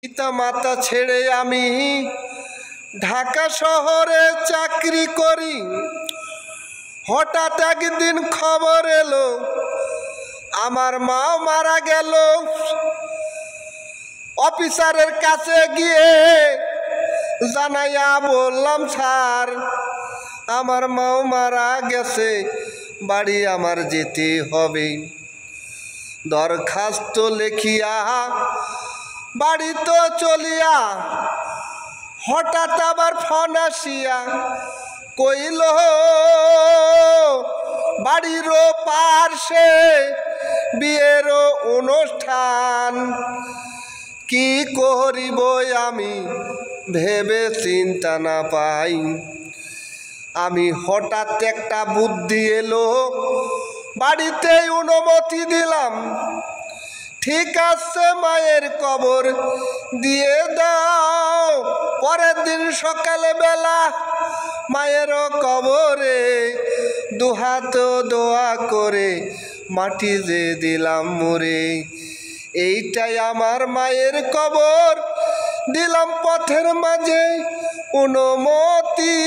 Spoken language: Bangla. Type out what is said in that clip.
পিতা মাতা ছেড়ে আমি ঢাকা শহরে চাকরি করি। হঠাৎ একদিন খবর এলো আমার মা মারা গেল। অফিসারের কাছে গিয়ে জানাইয়া বললাম, স্যার আমার মাও মারা গেছে, বাড়ি আমার যেতে হবে। দরখাস্ত লেখিয়া বাড়িতে চলিয়া হঠাৎ আবার ফোন আসিয়া কইল, বাড়ির পার্শ্বে বিয়ের অনুষ্ঠান। কি করিব আমি ভেবে চিন্তা না পাই। আমি হঠাৎ একটা বুদ্ধি এলো, বাড়িতে অনুমতি দিলাম। ঠিক আছে, মায়ের কবর দিয়ে দাও। পরের দিন সকালে বেলা মায়ের কবরে দুহাত দোয়া করে মাটি যে দিলাম মুড়ে। এইটাই আমার মায়ের কবর, দিলাম পথের মাঝে অনুমতি।